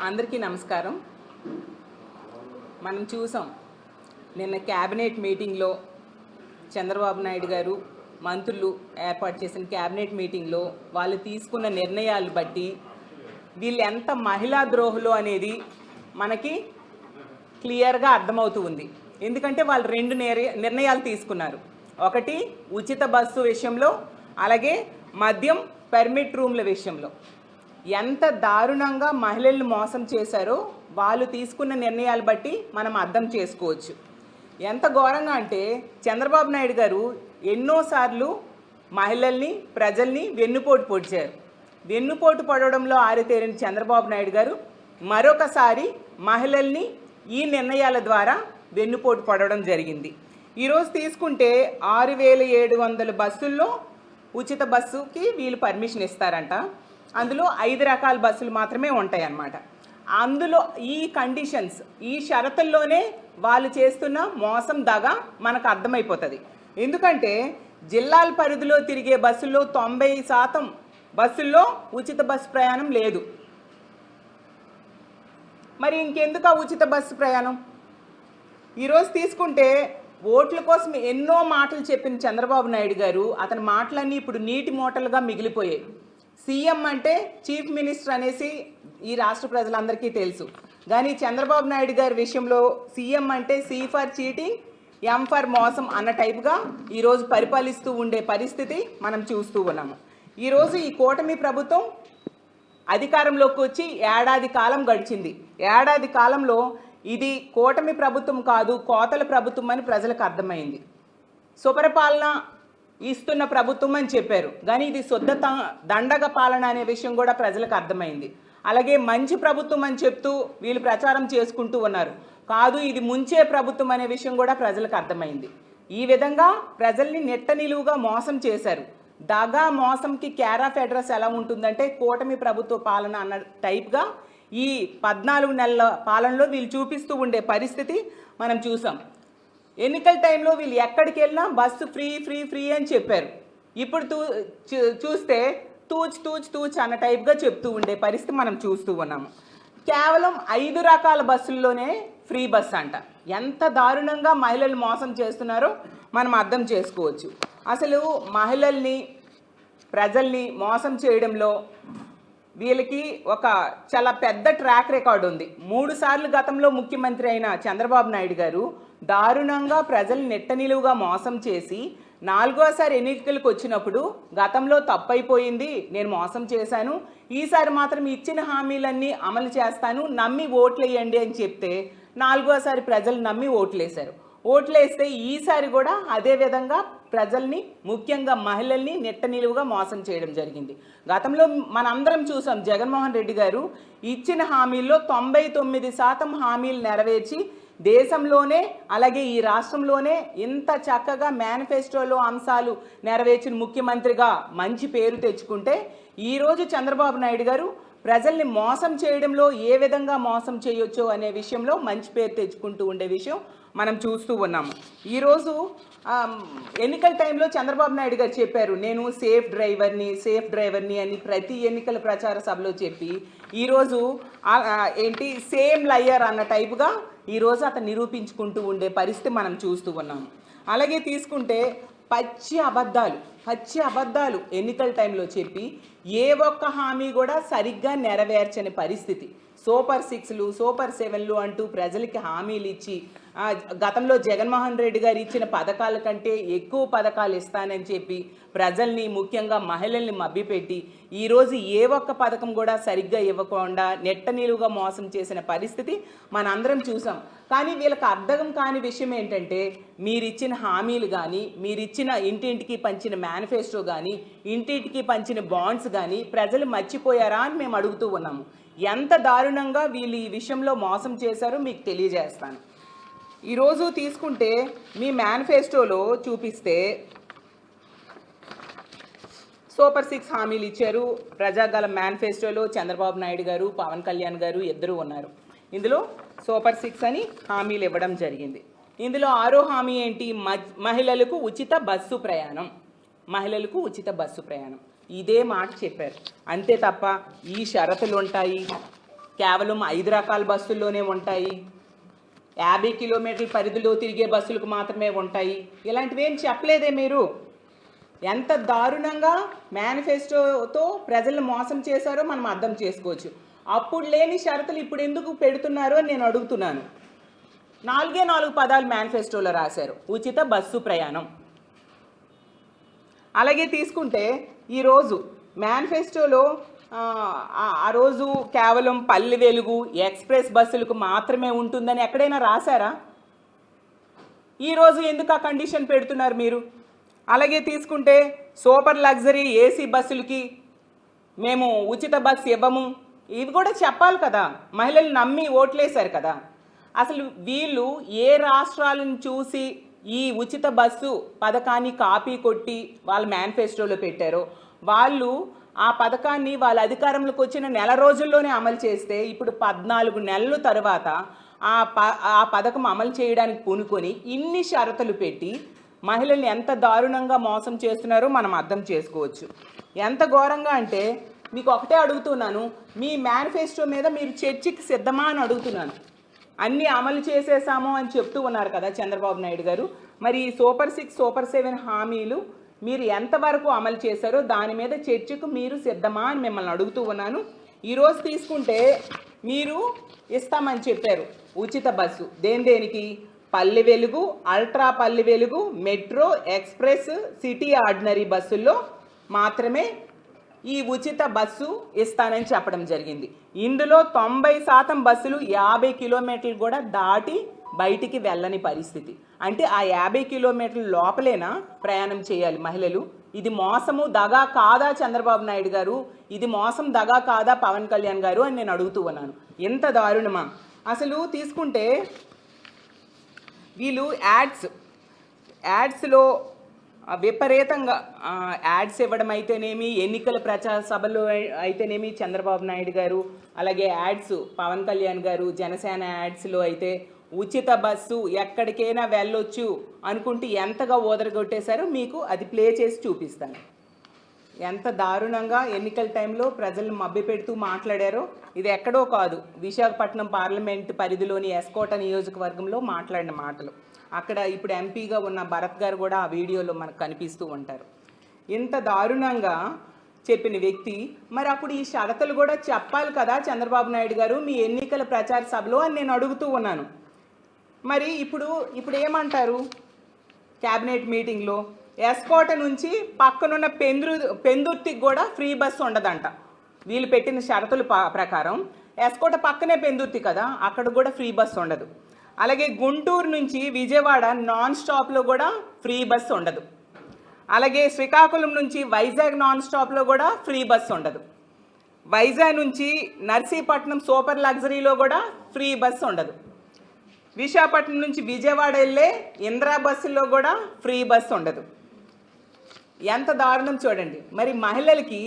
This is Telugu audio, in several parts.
అందరికీ నమస్కారం. మనం చూసాం నిన్న క్యాబినెట్ మీటింగ్లో చంద్రబాబు నాయుడు గారు మంత్రులు ఏర్పాటు చేసిన క్యాబినెట్ మీటింగ్లో వాళ్ళు తీసుకున్న నిర్ణయాలు బట్టి వీళ్ళు ఎంత మహిళా ద్రోహులు అనేది మనకి క్లియర్గా అర్థమవుతూ ఉంది. ఎందుకంటే వాళ్ళు రెండు నిర్ణయాలు తీసుకున్నారు. ఒకటి ఉచిత బస్సు విషయంలో, అలాగే మద్యం పర్మిట్ రూమ్ల విషయంలో ఎంత దారుణంగా మహిళలను మోసం చేశారో వాళ్ళు తీసుకున్న నిర్ణయాలు బట్టి మనం అర్థం చేసుకోవచ్చు. ఎంత ఘోరంగా అంటే చంద్రబాబు నాయుడు గారు ఎన్నోసార్లు మహిళల్ని ప్రజల్ని వెన్నుపోటు పొడిచారు. వెన్నుపోటు పడడంలో ఆరితేరిన చంద్రబాబు నాయుడు గారు మరొకసారి మహిళల్ని ఈ నిర్ణయాల ద్వారా వెన్నుపోటు పడడం జరిగింది. ఈరోజు తీసుకుంటే 6700 బస్సుల్లో ఉచిత బస్సుకి వీళ్ళు పర్మిషన్ ఇస్తారంట. అందులో 5 రకాల బస్సులు మాత్రమే ఉంటాయి అన్నమాట. అందులో ఈ కండిషన్స్, ఈ షరతుల్లోనే వాళ్ళు చేస్తున్న మోసం దాగా మనకు అర్థమైపోతుంది. ఎందుకంటే జిల్లాల పరిధిలో తిరిగే బస్సుల్లో 90% బస్సుల్లో ఉచిత బస్సు ప్రయాణం లేదు. మరి ఇంకెందుకు ఉచిత బస్సు ప్రయాణం? ఈరోజు తీసుకుంటే ఓట్ల కోసం ఎన్నో మాటలు చెప్పిన చంద్రబాబు నాయుడు గారు అతని మాటలన్నీ ఇప్పుడు నీటి మూటలుగా మిగిలిపోయాయి. సీఎం అంటే చీఫ్ మినిస్టర్ అనేసి ఈ రాష్ట్ర ప్రజలందరికీ తెలుసు. కానీ చంద్రబాబు నాయుడు గారి విషయంలో సీఎం అంటే C for cheating, M for మోసం అన్న టైపుగా ఈరోజు పరిపాలిస్తూ ఉండే పరిస్థితి మనం చూస్తూ ఉన్నాము. ఈరోజు ఈ కూటమి ప్రభుత్వం అధికారంలోకి వచ్చి ఏడాది కాలం గడిచింది. ఏడాది కాలంలో ఇది కూటమి ప్రభుత్వం కాదు, కోతల ప్రభుత్వం అని ప్రజలకు అర్థమైంది. సుపరిపాలన ఇస్తున్న ప్రభుత్వం అని చెప్పారు, కానీ ఇది శుద్ధ దండగ పాలన అనే విషయం కూడా ప్రజలకు అర్థమైంది. అలాగే మంచి ప్రభుత్వం అని చెప్తూ వీళ్ళు ప్రచారం చేసుకుంటూ ఉన్నారు. కాదు, ఇది ముంచే ప్రభుత్వం అనే విషయం కూడా ప్రజలకు అర్థమైంది. ఈ విధంగా ప్రజల్ని నెట్ట నిలువుగా మోసం చేశారు. దగా మోసంకి కేర్ ఆఫ్ అడ్రస్ ఎలా ఉంటుందంటే కూటమి ప్రభుత్వ పాలన అన్న టైప్గా ఈ 14 నెలల పాలనలో వీళ్ళు చూపిస్తూ ఉండే పరిస్థితి మనం చూసాం. ఎన్నికల టైంలో వీళ్ళు ఎక్కడికి వెళ్ళినా బస్సు ఫ్రీ ఫ్రీ ఫ్రీ అని చెప్పారు. ఇప్పుడు చూస్తే తూచ్ అన్న టైప్గా చెప్తూ ఉండే పరిస్థితి మనం చూస్తూ ఉన్నాము. కేవలం 5 రకాల బస్సుల్లోనే ఫ్రీ బస్ అంట. ఎంత దారుణంగా మహిళలు మోసం చేస్తున్నారో మనం అర్థం చేసుకోవచ్చు. అసలు మహిళల్ని ప్రజల్ని మోసం చేయడంలో వీళ్ళకి ఒక చాలా పెద్ద ట్రాక్ రికార్డు ఉంది. 3 సార్లు గతంలో ముఖ్యమంత్రి అయిన చంద్రబాబు నాయుడు గారు దారుణంగా ప్రజల్ని నెట్ట నిలువుగా మోసం చేసి 4వసారి ఎన్నికలకు వచ్చినప్పుడు గతంలో తప్పైపోయింది, నేను మోసం చేశాను, ఈసారి మాత్రం ఇచ్చిన హామీలన్నీ అమలు చేస్తాను, నమ్మి ఓట్లేయండి అని చెప్తే 4వసారి ప్రజలు నమ్మి ఓట్లేశారు. ఓట్లేస్తే ఈసారి కూడా అదే విధంగా ప్రజల్ని, ముఖ్యంగా మహిళల్ని నెట్ట నిలువుగా మోసం చేయడం జరిగింది. గతంలో మనందరం చూసాం, జగన్మోహన్ రెడ్డి గారు ఇచ్చిన హామీల్లో 99% హామీలు నెరవేర్చి దేశంలోనే అలాగే ఈ రాష్ట్రంలోనే ఇంత చక్కగా మేనిఫెస్టోలో అంశాలు నెరవేర్చిన ముఖ్యమంత్రిగా మంచి పేరు తెచ్చుకుంటే, ఈరోజు చంద్రబాబు నాయుడు గారు ప్రజల్ని మోసం చేయడంలో ఏ విధంగా మోసం చేయొచ్చో అనే విషయంలో మంచి పేరు తెచ్చుకుంటూ ఉండే విషయం మనం చూస్తూ ఉన్నాము. ఈరోజు ఎన్నికల టైంలో చంద్రబాబు నాయుడు గారు చెప్పారు, నేను సేఫ్ డ్రైవర్ని అని ప్రతి ఎన్నికల ప్రచార సభలో చెప్పి ఈరోజు సేమ్ లయర్ అన్న టైపుగా ఈరోజు అతను నిరూపించుకుంటూ ఉండే పరిస్థితి మనం చూస్తూ ఉన్నాము. అలాగే తీసుకుంటే పచ్చి అబద్ధాలు ఎన్నికల టైంలో చెప్పి ఏ ఒక్క హామీ కూడా సరిగ్గా నెరవేర్చని పరిస్థితి. సూపర్ 6లు, సూపర్ 7లు అంటూ ప్రజలకి హామీలు ఇచ్చి గతంలో జగన్మోహన్ రెడ్డి గారు ఇచ్చిన పథకాల కంటే ఎక్కువ పథకాలు ఇస్తానని చెప్పి ప్రజల్ని, ముఖ్యంగా మహిళల్ని మభ్యపెట్టి ఈరోజు ఏ ఒక్క పథకం కూడా సరిగ్గా ఇవ్వకుండా నెట్ట నిలువుగా మోసం చేసిన పరిస్థితి మనందరం చూసాం. కానీ వీళ్ళకి అర్థం కాని విషయం ఏంటంటే, మీరిచ్చిన హామీలు కానీ, మీరిచ్చిన ఇంటింటికి పంచిన మేనిఫెస్టో కానీ, ఇంటింటికి పంచిన బాండ్స్ కానీ ప్రజలు మర్చిపోయారా అని మేము అడుగుతూ ఉన్నాము. ఎంత దారుణంగా వీళ్ళు ఈ విషయంలో మోసం చేశారో మీకు తెలియజేస్తాను. ఈరోజు తీసుకుంటే మీ మేనిఫెస్టోలో చూపిస్తే సూపర్ 6 హామీలు ఇచ్చారు. ప్రజాగళం మేనిఫెస్టోలో చంద్రబాబు నాయుడు గారు, పవన్ కళ్యాణ్ గారు ఇద్దరు ఉన్నారు. ఇందులో సూపర్ 6 అని హామీలు ఇవ్వడం జరిగింది. ఇందులో 6వ హామీ ఏంటి? మహిళలకు ఉచిత బస్సు ప్రయాణం. ఇదే మాట చెప్పారు. అంతే తప్ప ఈ షరతులు ఉంటాయి, కేవలం 5 రకాల బస్సుల్లోనే ఉంటాయి, 50 కిలోమీటర్ల పరిధిలో తిరిగే బస్సులకు మాత్రమే ఉంటాయి, ఇలాంటివి ఏం చెప్పలేదే మీరు. ఎంత దారుణంగా మేనిఫెస్టోతో ప్రజలను మోసం చేశారో మనం అర్థం చేసుకోవచ్చు. అప్పుడు లేని షరతులు ఇప్పుడు ఎందుకు పెడుతున్నారు అని నేను అడుగుతున్నాను. 4 పదాలు మేనిఫెస్టోలో రాశారు, ఉచిత బస్సు ప్రయాణం. అలాగే తీసుకుంటే ఈరోజు మేనిఫెస్టోలో ఆ రోజు కేవలం పల్లె వెలుగు ఎక్స్ప్రెస్ బస్సులకు మాత్రమే ఉంటుందని ఎక్కడైనా రాశారా? ఈరోజు ఎందుకు ఆ కండిషన్ పెడుతున్నారు మీరు? అలాగే తీసుకుంటే సూపర్ లగ్జరీ ఏసీ బస్సులకి మేము ఉచిత బస్సు ఇవ్వము, ఇవి కూడా చెప్పాలి కదా. మహిళలు నమ్మి ఓట్లేశారు కదా. అసలు వీళ్ళు ఏ రాష్ట్రాలను చూసి ఈ ఉచిత బస్సు పథకాన్ని కాపీ కొట్టి వాళ్ళ మేనిఫెస్టోలో పెట్టారో, వాళ్ళు ఆ పథకాన్ని వాళ్ళ అధికారంలోకి వచ్చిన నెల రోజుల్లోనే అమలు చేస్తే ఇప్పుడు 14 నెలల తర్వాత ఆ పథకం అమలు చేయడానికి పూనుకొని ఇన్ని షరతులు పెట్టి మహిళల్ని ఎంత దారుణంగా మోసం చేస్తున్నారో మనం అర్థం చేసుకోవచ్చు. ఎంత ఘోరంగా అంటే మీకు ఒకటే అడుగుతున్నాను, మీ మేనిఫెస్టో మీద మీరు చర్చకి సిద్ధమా అని అడుగుతున్నాను. అన్నీ అమలు చేసేసాము అని చెప్తూ ఉన్నారు కదా చంద్రబాబు నాయుడు గారు. మరి ఈ సూపర్ 6, సూపర్ 7 హామీలు మీరు ఎంతవరకు అమలు చేశారో దాని మీద చర్చకు మీరు సిద్ధమా అని మిమ్మల్ని అడుగుతూ ఉన్నాను. ఈరోజు తీసుకుంటే మీరు ఇస్తామని చెప్పారు ఉచిత బస్సు. దేనికి? Palle Velugu, ultra Palle Velugu, metro, express, city ordinary బస్సుల్లో మాత్రమే ఈ ఉచిత బస్సు ఇస్తానని చెప్పడం జరిగింది. ఇందులో 90% బస్సులు 50 కిలోమీటర్లు కూడా దాటి బయటికి వెళ్ళని పరిస్థితి. అంటే ఆ 50 కిలోమీటర్ల లోపలేనా ప్రయాణం చేయాలి మహిళలు? ఇది మోసము దగా కాదా చంద్రబాబు నాయుడు గారు? ఇది మోసం దగా కాదా పవన్ కళ్యాణ్ గారు అని నేను అడుగుతూ ఉన్నాను. ఎంత దారుణమా! అసలు తీసుకుంటే వీళ్ళు యాడ్స్లో విపరీతంగా యాడ్స్ ఇవ్వడం అయితేనేమి, ఎన్నికల ప్రచార సభలో అయితేనేమి చంద్రబాబు నాయుడు గారు, అలాగే యాడ్స్ పవన్ కళ్యాణ్ గారు జనసేన యాడ్స్లో అయితే ఉచిత బస్సు ఎక్కడికైనా వెళ్ళొచ్చు అనుకుంటూ ఎంతగా ఓదరగొట్టేశారో మీకు అది ప్లే చేసి చూపిస్తాను. ఎంత దారుణంగా ఎన్నికల టైంలో ప్రజలను మభ్యపెడుతూ మాట్లాడారో. ఇది ఎక్కడో కాదు, విశాఖపట్నం పార్లమెంట్ పరిధిలోని ఎస్కోట నియోజకవర్గంలో మాట్లాడిన మాటలు. అక్కడ ఇప్పుడు ఎంపీగా ఉన్న భరత్ గారు కూడా ఆ వీడియోలో మనకు కనిపిస్తూ ఉంటారు. ఇంత దారుణంగా చెప్పిన వ్యక్తి మరి అప్పుడు ఈ షరతులు కూడా చెప్పాలి కదా చంద్రబాబు నాయుడు గారు మీ ఎన్నికల ప్రచార సభలో అని నేను అడుగుతూ ఉన్నాను. మరి ఇప్పుడు ఏమంటారు? క్యాబినెట్ మీటింగ్లో ఎస్కోట నుంచి పక్కనున్న పెందుర్తికి కూడా ఫ్రీ బస్సు ఉండదంట. వీళ్ళు పెట్టిన షరతుల ప్రకారం ఎస్కోట పక్కనే పెందుర్తి కదా, అక్కడ కూడా ఫ్రీ బస్సు ఉండదు. అలాగే గుంటూరు నుంచి విజయవాడ నాన్ స్టాప్లో కూడా ఫ్రీ బస్సు ఉండదు. అలాగే శ్రీకాకుళం నుంచి వైజాగ్ నాన్ స్టాప్లో కూడా ఫ్రీ బస్సు ఉండదు. వైజాగ్ నుంచి నర్సీపట్నం సూపర్ లగ్జరీలో కూడా ఫ్రీ బస్సు ఉండదు. విశాఖపట్నం నుంచి విజయవాడ వెళ్ళే ఇందిరా బస్సుల్లో కూడా ఫ్రీ బస్సు ఉండదు. ఎంత దారుణం చూడండి. మరి మహిళలకి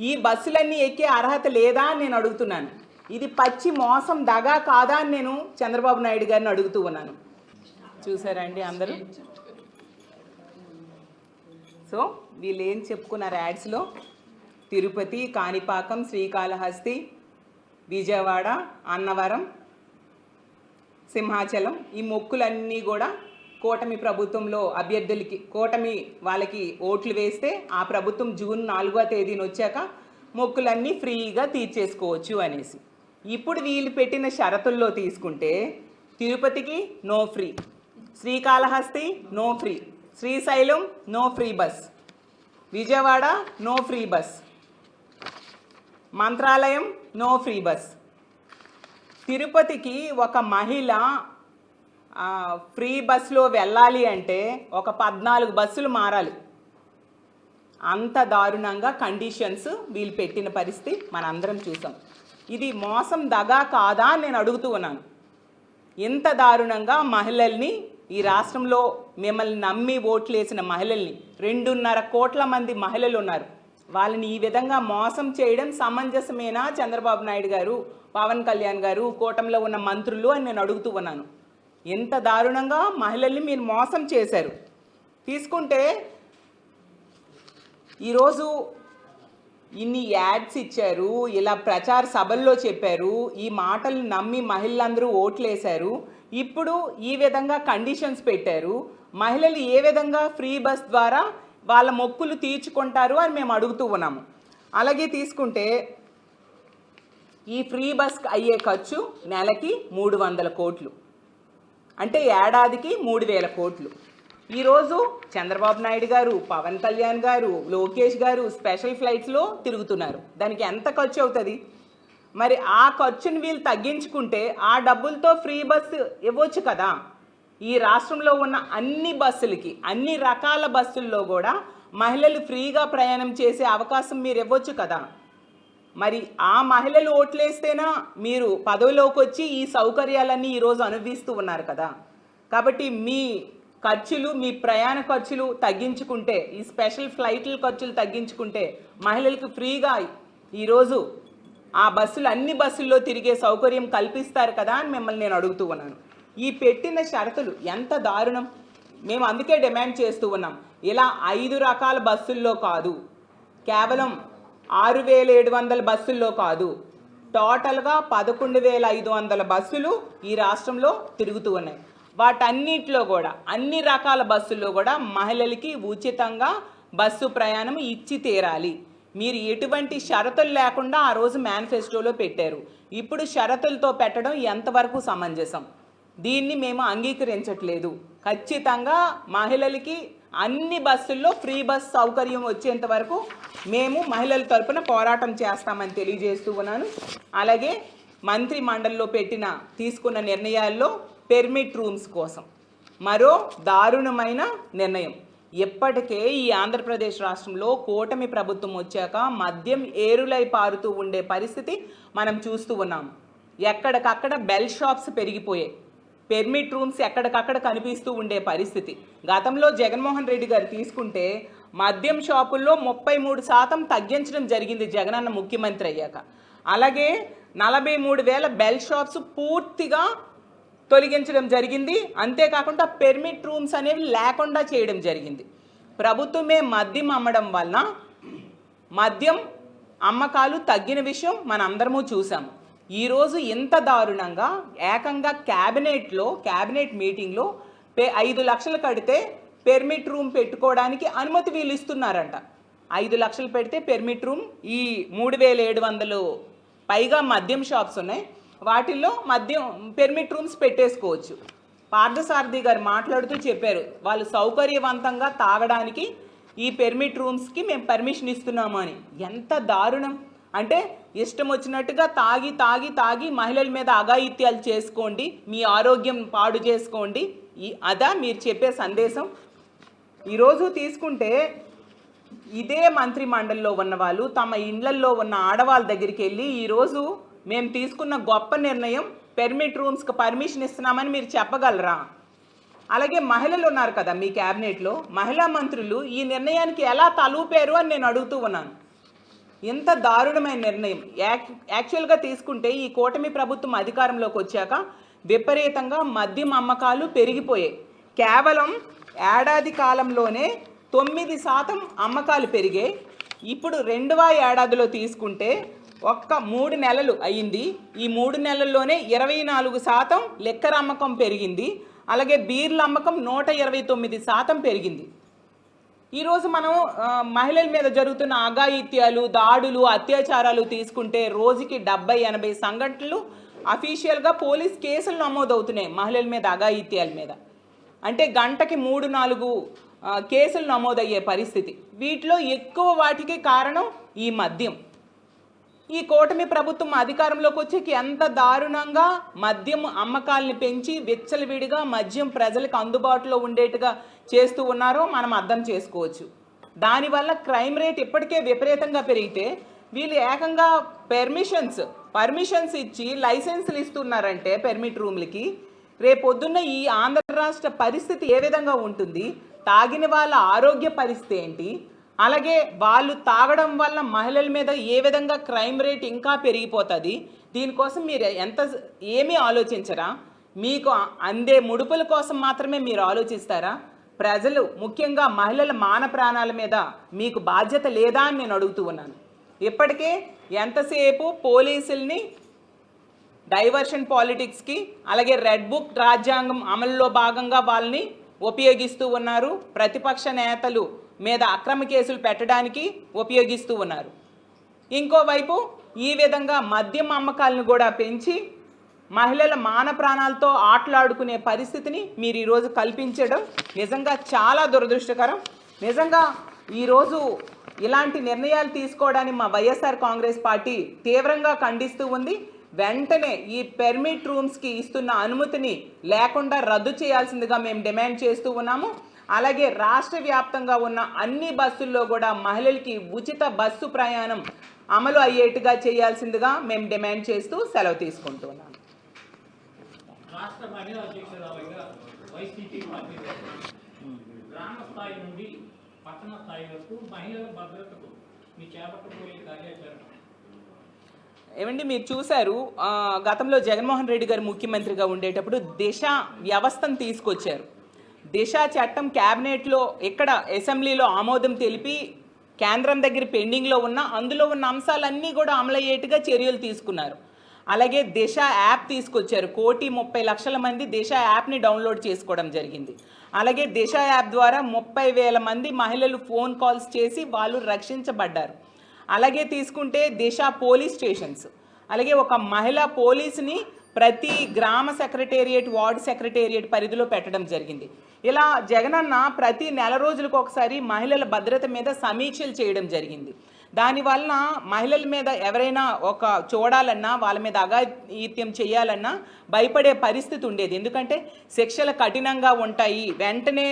ఈ బస్సులన్నీ ఎక్కే అర్హత లేదా అని నేను అడుగుతున్నాను. ఇది పచ్చి మోసం దగా కాదా అని నేను చంద్రబాబు నాయుడు గారిని అడుగుతూ ఉన్నాను. చూసారండి అందరూ? సో వీళ్ళు ఏం చెప్పుకున్నారు యాడ్స్లో? తిరుపతి, కాణిపాకం, శ్రీకాళహస్తి, విజయవాడ, అన్నవరం, సింహాచలం ఈ మొక్కులన్నీ కూడా కూటమి ప్రభుత్వంలో అభ్యర్థులకి, కూటమి వాళ్ళకి ఓట్లు వేస్తే ఆ ప్రభుత్వం జూన్ 4వ తేదీన వచ్చాక మొక్కులన్నీ ఫ్రీగా తీర్చేసుకోవచ్చు అనేసి. ఇప్పుడు వీళ్ళు పెట్టిన షరతుల్లో తీసుకుంటే తిరుపతికి no free, Srikalahasti no free, Srisailam no free bus, Vijayawada no free bus, Mantralayam no free bus. తిరుపతికి ఒక మహిళ ఫ్రీ బస్సులో వెళ్ళాలి అంటే ఒక 14 బస్సులు మారాలి. అంత దారుణంగా కండిషన్స్ వీళ్ళు పెట్టిన పరిస్థితి మనందరం చూసాం. ఇది మోసం దగా కాదా అని నేను అడుగుతూ ఉన్నాను. ఇంత దారుణంగా మహిళల్ని ఈ రాష్ట్రంలో మిమ్మల్ని నమ్మి ఓట్లేసిన మహిళల్ని 2.5 కోట్ల మంది మహిళలు ఉన్నారు. వాళ్ళని ఈ విధంగా మోసం చేయడం సమంజసమేనా చంద్రబాబు నాయుడు గారు, పవన్ కళ్యాణ్ గారు, కూటమిలో ఉన్న మంత్రులు అని నేను అడుగుతూ ఉన్నాను. ఎంత దారుణంగా మహిళల్ని మీరు మోసం చేశారు. తీసుకుంటే ఈరోజు ఇన్ని యాడ్స్ ఇచ్చారు, ఇలా ప్రచార సభల్లో చెప్పారు, ఈ మాటలు నమ్మి మహిళలందరూ ఓట్లేశారు. ఇప్పుడు ఈ విధంగా కండిషన్స్ పెట్టారు. మహిళలు ఏ విధంగా ఫ్రీ బస్ ద్వారా వాళ్ళ మొక్కులు తీర్చుకుంటారు అని మేము అడుగుతూ ఉన్నాము. అలాగే తీసుకుంటే ఈ ఫ్రీ బస్ అయ్యే ఖర్చు నెలకి 300 కోట్లు, అంటే ఏడాదికి 3000 కోట్లు. ఈరోజు చంద్రబాబు నాయుడు గారు, పవన్ కళ్యాణ్ గారు, లోకేష్ గారు స్పెషల్ ఫ్లైట్స్లో తిరుగుతున్నారు. దానికి ఎంత ఖర్చు అవుతుంది? మరి ఆ ఖర్చును వీళ్ళు తగ్గించుకుంటే ఆ డబ్బులతో ఫ్రీ బస్సు ఇవ్వచ్చు కదా. ఈ రాష్ట్రంలో ఉన్న అన్ని బస్సులకి, అన్ని రకాల బస్సుల్లో కూడా మహిళలు ఫ్రీగా ప్రయాణం చేసే అవకాశం మీరు ఇవ్వచ్చు కదా. మరి ఆ మహిళలు ఓట్లేస్తేనా మీరు పదవిలోకి వచ్చి ఈ సౌకర్యాలన్నీ ఈరోజు అనుభవిస్తూ ఉన్నారు కదా. కాబట్టి మీ ఖర్చులు, మీ ప్రయాణ ఖర్చులు తగ్గించుకుంటే, ఈ స్పెషల్ ఫ్లైట్ల ఖర్చులు తగ్గించుకుంటే మహిళలకు ఫ్రీగా ఈరోజు ఆ బస్సులు అన్ని బస్సుల్లో తిరిగే సౌకర్యం కల్పిస్తారు కదా అని మిమ్మల్ని నేను అడుగుతూ ఉన్నాను. ఈ పెట్టిన షరతులు ఎంత దారుణం. మేము అందుకే డిమాండ్ చేస్తూ ఉన్నాం. ఇలా 5 రకాల బస్సుల్లో కాదు, కేవలం 6700 బస్సుల్లో కాదు, టోటల్గా 11500 బస్సులు ఈ రాష్ట్రంలో తిరుగుతూ ఉన్నాయి. వాటన్నిటిలో కూడా, అన్ని రకాల బస్సుల్లో కూడా మహిళలకి ఉచితంగా బస్సు ప్రయాణం ఇచ్చి తీరాలి. మీరు ఎటువంటి షరతులు లేకుండా ఆ రోజు మేనిఫెస్టోలో పెట్టారు. ఇప్పుడు షరతులతో పెట్టడం ఎంతవరకు సమంజసం? దీన్ని మేము అంగీకరించట్లేదు. ఖచ్చితంగా మహిళలకి అన్ని బస్సుల్లో ఫ్రీ బస్ సౌకర్యం వచ్చేంత వరకు మేము మహిళల తరపున పోరాటం చేస్తామని తెలియజేస్తూ ఉన్నాను. అలాగే మంత్రి మండలిలో తీసుకున్న నిర్ణయాల్లో పెర్మిట్ రూమ్స్ కోసం మరో దారుణమైన నిర్ణయం. ఎప్పటికే ఈ ఆంధ్రప్రదేశ్ రాష్ట్రంలో కూటమి ప్రభుత్వం వచ్చాక మద్యం ఏరులై పారుతూ ఉండే పరిస్థితి మనం చూస్తూ ఉన్నాం. ఎక్కడికక్కడ బెల్ షాప్స్ పెరిగిపోయాయి, పెర్మిట్ రూమ్స్ ఎక్కడికక్కడ కనిపిస్తూ ఉండే పరిస్థితి. గతంలో జగన్మోహన్ రెడ్డి గారు తీసుకుంటే మద్యం షాపుల్లో 33% తగ్గించడం జరిగింది జగనన్న ముఖ్యమంత్రి అయ్యాక. అలాగే 43,000 బెల్ షాప్స్ పూర్తిగా తొలగించడం జరిగింది. అంతేకాకుండా పెర్మిట్ రూమ్స్ అనేవి లేకుండా చేయడం జరిగింది. ప్రభుత్వమే మద్యం అమ్మడం వలన మద్యం అమ్మకాలు తగ్గిన విషయం మనందరము చూసాము. ఈరోజు ఇంత దారుణంగా ఏకంగా క్యాబినెట్ మీటింగ్లో 5 లక్షలు కడితే పెర్మిట్ రూమ్ పెట్టుకోవడానికి అనుమతి వీళ్ళు ఇస్తున్నారంట. 5 లక్షలు పెడితే పెర్మిట్ రూమ్, ఈ 3700 పైగా మద్యం షాప్స్ ఉన్నాయి, వాటిల్లో మద్యం పెర్మిట్ రూమ్స్ పెట్టేసుకోవచ్చు. పార్థసారథి గారు మాట్లాడుతూ చెప్పారు, వాళ్ళు సౌకర్యవంతంగా తాగడానికి ఈ పెర్మిట్ రూమ్స్కి మేము పర్మిషన్ ఇస్తున్నాము అని. ఎంత దారుణం అంటే, ఇష్టం వచ్చినట్టుగా తాగి మహిళల మీద అఘాయిత్యాలు చేసుకోండి, మీ ఆరోగ్యం పాడు చేసుకోండి, అదా మీరు చెప్పే సందేశం? ఈరోజు తీసుకుంటే ఇదే మంత్రి మండలిలో ఉన్న వాళ్ళు తమ ఇండ్లల్లో ఉన్న ఆడవాళ్ళ దగ్గరికి వెళ్ళి ఈరోజు మేము తీసుకున్న గొప్ప నిర్ణయం, పెర్మిట్ రూమ్స్కి పర్మిషన్ ఇస్తున్నామని మీరు చెప్పగలరా? అలాగే మహిళలు ఉన్నారు కదా మీ క్యాబినెట్లో, మహిళా మంత్రులు ఈ నిర్ణయానికి ఎలా తలూపారు అని నేను అడుగుతూ ఉన్నాను. ఎంత దారుణమైన నిర్ణయం. యాక్చువల్గా తీసుకుంటే ఈ కూటమి ప్రభుత్వం అధికారంలోకి వచ్చాక విపరీతంగా మద్యం అమ్మకాలు పెరిగిపోయాయి. కేవలం ఏడాది కాలంలోనే 9% అమ్మకాలు పెరిగాయి. ఇప్పుడు 2వ ఏడాదిలో తీసుకుంటే ఒక్క 3 నెలలు అయ్యింది. ఈ 3 నెలల్లోనే 24% లిక్కర్ అమ్మకం పెరిగింది. అలాగే బీర్ల అమ్మకం 129% పెరిగింది. ఈరోజు మనం మహిళల మీద జరుగుతున్న అఘాయిత్యాలు, దాడులు, అత్యాచారాలు తీసుకుంటే రోజుకి 70-80 సంఘటనలు అఫీషియల్గా పోలీస్ కేసులు నమోదవుతున్నాయి మహిళల మీద అఘాయిత్యాల మీద. అంటే గంటకి 3-4 కేసులు నమోదయ్యే పరిస్థితి. వీటిలో ఎక్కువ వాటికి కారణం ఈ మద్యం. ఈ కూటమి ప్రభుత్వం అధికారంలోకి వచ్చేకి ఎంత దారుణంగా మద్యం అమ్మకాలని పెంచి విచ్చలవిడిగా మద్యం ప్రజలకు అందుబాటులో ఉండేట్టుగా చేస్తూ ఉన్నారో మనం అర్థం చేసుకోవచ్చు. దానివల్ల క్రైమ్ రేట్ ఇప్పటికే విపరీతంగా పెరిగితే వీళ్ళు ఏకంగా పర్మిషన్స్ ఇచ్చి లైసెన్సులు ఇస్తున్నారంటే పెర్మిట్ రూమ్లకి, రేపొద్దున్న ఈ ఆంధ్ర రాష్ట్ర పరిస్థితి ఏ విధంగా ఉంటుంది? తాగిన వాళ్ళ ఆరోగ్య పరిస్థితి ఏంటి? అలాగే వాళ్ళు తాగడం వల్ల మహిళల మీద ఏ విధంగా క్రైమ్ రేట్ ఇంకా పెరిగిపోతుంది? దీనికోసం మీరు ఏమీ ఆలోచించరా? మీకు అందే ముడుపుల కోసం మాత్రమే మీరు ఆలోచిస్తారా? ప్రజలు, ముఖ్యంగా మహిళల మాన ప్రాణాల మీద మీకు బాధ్యత లేదా అని నేను అడుగుతూ ఉన్నాను. ఇప్పటికే ఎంతసేపు పోలీసుల్ని డైవర్షన్ పాలిటిక్స్కి, అలాగే రెడ్ బుక్ రాజ్యాంగం అమలులో భాగంగా వాళ్ళని ఉపయోగిస్తూ ఉన్నారు, ప్రతిపక్ష నేతలు మీద అక్రమ కేసులు పెట్టడానికి ఉపయోగిస్తూ ఉన్నారు. ఇంకోవైపు ఈ విధంగా మద్యం అమ్మకాలను కూడా పెంచి మహిళల మాన ప్రాణాలతో ఆటలాడుకునే పరిస్థితిని మీరు ఈరోజు కల్పించడం నిజంగా చాలా దురదృష్టకరం. నిజంగా ఈరోజు ఇలాంటి నిర్ణయాలు తీసుకోవడానికి మా వైఎస్ఆర్ కాంగ్రెస్ పార్టీ తీవ్రంగా ఖండిస్తూ ఉంది. వెంటనే ఈ పెర్మిట్ రూమ్స్కి ఇస్తున్న అనుమతిని లేకుండా రద్దు చేయాల్సిందిగా మేము డిమాండ్ చేస్తూ ఉన్నాము. అలాగే రాష్ట్ర వ్యాప్తంగా ఉన్న అన్ని బస్సుల్లో కూడా మహిళలకి ఉచిత బస్సు ప్రయాణం అమలు అయ్యేట్టుగా చేయాల్సిందిగా మేము డిమాండ్ చేస్తూ సెలవు తీసుకుంటున్నాము. రాష్ట్ర మహిళా అధ్యక్షురాలుగా వైసీపీ పార్టీ గ్రామ స్థాయి నుండి పట్టణ స్థాయి వరకు మహిళల భద్రతకు మీ చేపట్టబోయే కార్యాచరణ ఏమండి, మీరు చూశారు గతంలో జగన్మోహన్ రెడ్డి గారు ముఖ్యమంత్రిగా ఉండేటప్పుడు దిశ వ్యవస్థను తీసుకొచ్చారు. దిశ చట్టం క్యాబినెట్లో ఇక్కడ అసెంబ్లీలో ఆమోదం తెలిపి కేంద్రం దగ్గర పెండింగ్లో ఉన్న అందులో ఉన్న అంశాలన్నీ కూడా అమలయ్యేట్టుగా చర్యలు తీసుకున్నారు. అలాగే దిశ యాప్ తీసుకొచ్చారు. 1,30,00,000 మంది దిశ యాప్ని డౌన్లోడ్ చేసుకోవడం జరిగింది. అలాగే దిశ యాప్ ద్వారా 30,000 మంది మహిళలు ఫోన్ కాల్స్ చేసి వాళ్ళు రక్షించబడ్డారు. అలాగే తీసుకుంటే దిశ పోలీస్ స్టేషన్స్, అలాగే ఒక మహిళా పోలీసుని ప్రతి గ్రామ సెక్రటేరియట్, వార్డు సెక్రటేరియట్ పరిధిలో పెట్టడం జరిగింది. ఇలా జగనన్న ప్రతి నెల రోజులకు ఒకసారి మహిళల భద్రత మీద సమీక్షలు చేయడం జరిగింది. దానివలన మహిళల మీద ఎవరైనా ఒక చూడాలన్నా, వాళ్ళ మీద అఘాయిత్యం చేయాలన్నా భయపడే పరిస్థితి ఉండేది. ఎందుకంటే శిక్షలు కఠినంగా ఉంటాయి, వెంటనే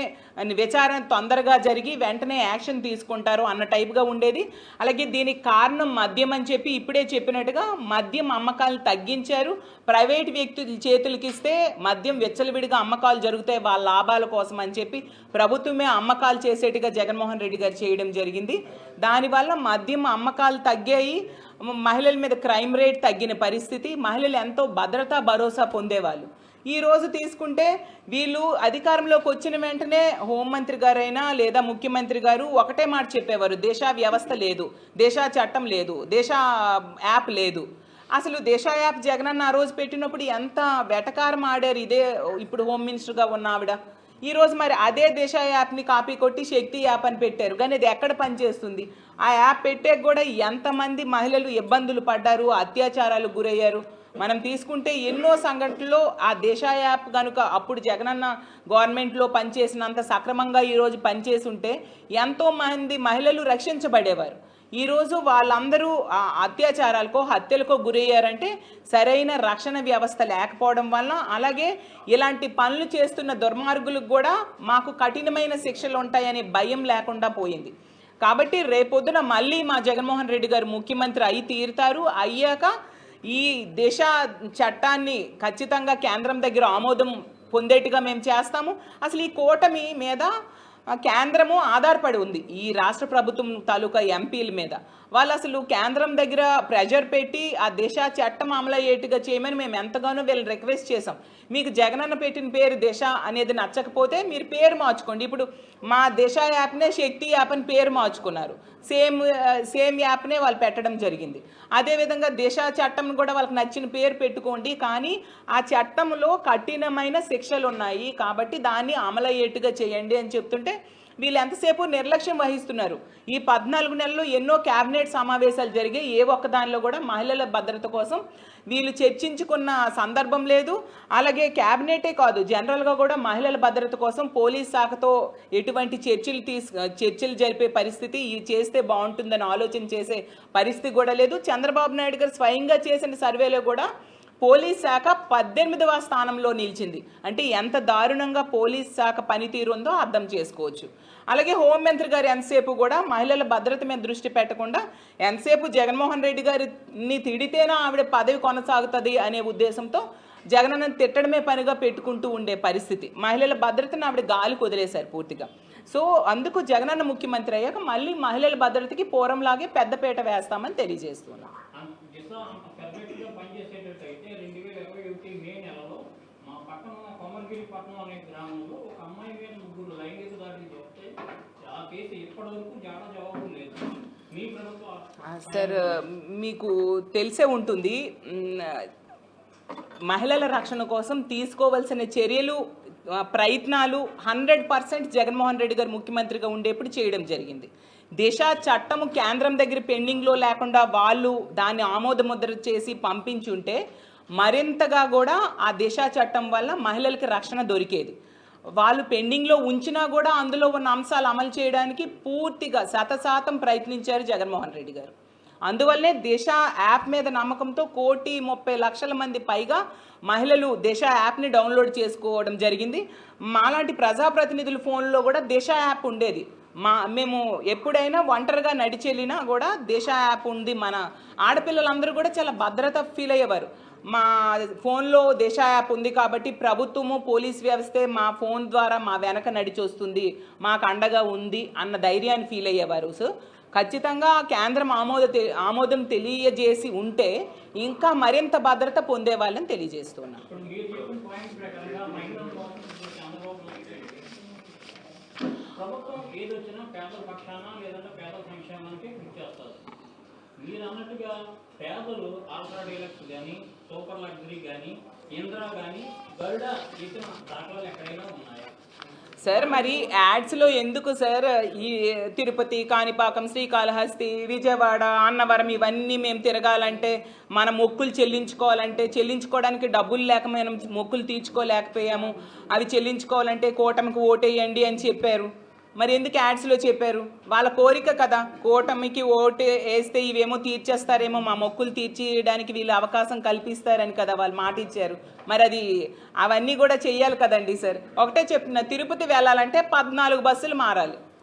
విచారణ తొందరగా జరిగి వెంటనే యాక్షన్ తీసుకుంటారు అన్న టైప్గా ఉండేది. అలాగే దీనికి కారణం మద్యం అని చెప్పి ఇప్పుడే చెప్పినట్టుగా మద్యం అమ్మకాలను తగ్గించారు. ప్రైవేట్ వ్యక్తుల చేతులకి ఇస్తే మద్యం విచ్చలవిడిగా అమ్మకాలు జరుగుతాయి వాళ్ళ లాభాల కోసం అని చెప్పి ప్రభుత్వమే అమ్మకాలు చేసేట్టుగా జగన్మోహన్ రెడ్డి గారు చేయడం జరిగింది. దానివల్ల మద్యం అమ్మకాలు తగ్గాయి, మహిళల మీద క్రైమ్ రేట్ తగ్గిన పరిస్థితి, మహిళలు ఎంతో భద్రతా భరోసా పొందేవాళ్ళు. ఈరోజు తీసుకుంటే వీళ్ళు అధికారంలోకి వచ్చిన వెంటనే హోంమంత్రి గారైనా లేదా ముఖ్యమంత్రి గారు ఒకటే మాట చెప్పేవారు, దిశ వ్యవస్థ లేదు, దిశ చట్టం లేదు, దిశ యాప్ లేదు. అసలు దిశ యాప్ జగనన్న ఆ రోజు పెట్టినప్పుడు ఎంత వెటకారం ఆడారు ఇదే ఇప్పుడు హోమ్ మినిస్టర్గా ఉన్న ఆవిడ. ఈరోజు మరి అదే దిశ యాప్ని కాపీ కొట్టి శక్తి యాప్ అని పెట్టారు, కానీ అది ఎక్కడ పనిచేస్తుంది? ఆ యాప్ పెట్టే కూడా ఎంతమంది మహిళలు ఇబ్బందులు పడ్డారు, అత్యాచారాలకు గురయ్యారు. మనం తీసుకుంటే ఎన్నో సంఘటనలో ఆ దిశ యాప్ కనుక అప్పుడు జగనన్న గవర్నమెంట్లో పనిచేసినంత సక్రమంగా ఈరోజు పనిచేసి ఉంటే ఎంతోమంది మహిళలు రక్షించబడేవారు. ఈరోజు వాళ్ళందరూ అత్యాచారాలకో హత్యలకో గురయ్యారంటే సరైన రక్షణ వ్యవస్థ లేకపోవడం వల్ల, అలాగే ఇలాంటి పనులు చేస్తున్న దుర్మార్గులకు కూడా మాకు కఠినమైన శిక్షలు ఉంటాయనే భయం లేకుండా పోయింది. కాబట్టి రేపొద్దున మళ్ళీ మా జగన్మోహన్ రెడ్డి గారు ముఖ్యమంత్రి అయి తీరుతారు. అయ్యాక ఈ దిశ చట్టాన్ని ఖచ్చితంగా కేంద్రం దగ్గర ఆమోదం పొందేట్టుగా మేము చేస్తాము. అసలు ఈ కూటమి మీద కేంద్రము ఆధారపడి ఉంది ఈ రాష్ట్ర ప్రభుత్వం తాలూకా ఎంపీల మీద. వాళ్ళు అసలు కేంద్రం దగ్గర ప్రెజర్ పెట్టి ఆ దిశ చట్టం అమలయ్యేట్టుగా చేయమని మేము ఎంతగానో వీళ్ళు రిక్వెస్ట్ చేసాం. మీకు జగనన్న పెట్టిన పేరు దిశ అనేది నచ్చకపోతే మీరు పేరు మార్చుకోండి. ఇప్పుడు మా దిశ యాప్నే శక్తి యాప్ అని పేరు మార్చుకున్నారు, సేమ్ యాప్నే వాళ్ళు పెట్టడం జరిగింది. అదేవిధంగా దిశ చట్టం కూడా వాళ్ళకి నచ్చిన పేరు పెట్టుకోండి, కానీ ఆ చట్టంలో కఠినమైన శిక్షలు ఉన్నాయి కాబట్టి దాన్ని అమలయ్యేట్టుగా చేయండి అని చెప్తుంటే వీళ్ళు ఎంతసేపు నిర్లక్ష్యం వహిస్తున్నారు. ఈ 14 నెలల్లో ఎన్నో క్యాబినెట్ సమావేశాలు జరిగాయి, ఏ ఒక్క దానిలో కూడా మహిళల భద్రత కోసం వీళ్ళు చర్చించుకున్న సందర్భం లేదు. అలాగే క్యాబినెటే కాదు, జనరల్గా కూడా మహిళల భద్రత కోసం పోలీస్ శాఖతో ఎటువంటి చర్చలు జరిపే పరిస్థితి, ఇది చేస్తే బాగుంటుందని ఆలోచన చేసే పరిస్థితి కూడా లేదు. చంద్రబాబు నాయుడు గారు స్వయంగా చేసిన సర్వేలో కూడా పోలీస్ శాఖ 18వ స్థానంలో నిలిచింది. అంటే ఎంత దారుణంగా పోలీస్ శాఖ పనితీరు ఉందో అర్థం చేసుకోవచ్చు. అలాగే హోంమంత్రి గారు ఎంతసేపు కూడా మహిళల భద్రత మీద దృష్టి పెట్టకుండా ఎంతసేపు జగన్మోహన్ రెడ్డి గారిని తిడితేనా ఆవిడ పదవి కొనసాగుతుంది అనే ఉద్దేశంతో జగనన్న తిట్టడమే పనిగా పెట్టుకుంటూ ఉండే పరిస్థితి. మహిళల భద్రతను ఆవిడ గాలికి వదిలేశారు పూర్తిగా. సో అందుకు జగనన్న ముఖ్యమంత్రి అయ్యాక మళ్ళీ మహిళల భద్రతకి పూర్వంలాగే పెద్దపీట వేస్తామని తెలియజేస్తున్నాం. పనిచేసేటట్టయితే 2021 మే నెలలో మా పక్కన కొమర్గిరి పట్టణం అనే గ్రామంలో ఒక అమ్మాయి మీద 3 లైంగిక దాడులు చేస్తే ఆ కేసు ఇప్పటివరకు జవాబు లేదు. మీ ప్రభుత్వం సార్ మీకు తెలిసే ఉంటుంది, మహిళల రక్షణ కోసం తీసుకోవాల్సిన చర్యలు ప్రయత్నాలు 100% జగన్మోహన్ రెడ్డి గారు ముఖ్యమంత్రిగా ఉండేప్పుడు చేయడం జరిగింది. దిశ చట్టము కేంద్రం దగ్గర పెండింగ్లో లేకుండా వాళ్ళు దాన్ని ఆమోదముద్ర చేసి పంపించుంటే మరింతగా కూడా ఆ దిశ చట్టం వల్ల మహిళలకి రక్షణ దొరికేది. వాళ్ళు పెండింగ్లో ఉంచినా కూడా అందులో ఉన్న అంశాలు అమలు చేయడానికి పూర్తిగా 100% ప్రయత్నించారు జగన్మోహన్ రెడ్డి గారు. అందువల్లనే దిశ యాప్ మీద నమ్మకంతో 1,30,00,000 మంది పైగా మహిళలు దిశ యాప్ని డౌన్లోడ్ చేసుకోవడం జరిగింది. మాలాంటి ప్రజాప్రతినిధుల ఫోన్లో కూడా దిశ యాప్ ఉండేది. మేము ఎప్పుడైనా ఒంటరిగా నడిచెళ్ళినా కూడా దిశ యాప్ ఉంది. మన ఆడపిల్లలందరూ కూడా చాలా భద్రత ఫీల్ అయ్యేవారు. మా ఫోన్లో దిశ యాప్ ఉంది కాబట్టి ప్రభుత్వము పోలీస్ వ్యవస్థే మా ఫోన్ ద్వారా మా వెనక నడిచొస్తుంది, మాకు అండగా ఉంది అన్న ధైర్యాన్ని ఫీల్ అయ్యేవారు. సో ఖచ్చితంగా కేంద్రం ఆమోదం తెలియజేసి ఉంటే ఇంకా మరింత భద్రత పొందే వాళ్ళని తెలియజేస్తున్నాం. ఇప్పుడు మీరు చెప్పిన పాయింట్ ప్రకారంగా మహిళల కోసం ఇప్పుడు చంద్రబాబు నాయుడు ప్రభుత్వం ఏదొచ్చినా పేదల పక్షాన లేదంటే పేదల సంక్షేమానికి కృషి చేస్తారు. మీరు అన్నట్టుగా పేదలు అల్ట్రా డీలక్స్ కానీ సూపర్ లగ్జరీ కానీ ఇంద్రా కానీ గరుడ ఇచ్చిన దాఖలాలు ఎక్కడైనా ఉన్నాయా? సార్ మరి యాడ్స్లో ఎందుకు సార్ ఈ తిరుపతి, కాణిపాకం, శ్రీకాళహస్తి, విజయవాడ, అన్నవరం ఇవన్నీ మేము తిరగాలంటే మన మొక్కులు చెల్లించుకోవడానికి డబ్బులు లేక మనం మొక్కులు తీర్చుకోలేకపోయాము. అవి చెల్లించుకోవాలంటే కూటమికి ఓటేయండి అని చెప్పారు. మరి ఎందుకు యాడ్స్లో చెప్పారు? వాళ్ళ కోరిక కదా, కూటమికి ఓటు వేస్తే ఇవేమో తీర్చేస్తారేమో, మా మొక్కులు తీర్చేయడానికి వీళ్ళు అవకాశం కల్పిస్తారని కదా వాళ్ళు మాట ఇచ్చారు. మరి అది అవన్నీ కూడా చెయ్యాలి కదండి సార్. ఒకటే చెప్తున్నా, తిరుపతి వెళ్ళాలంటే 14 బస్సులు మారాలి.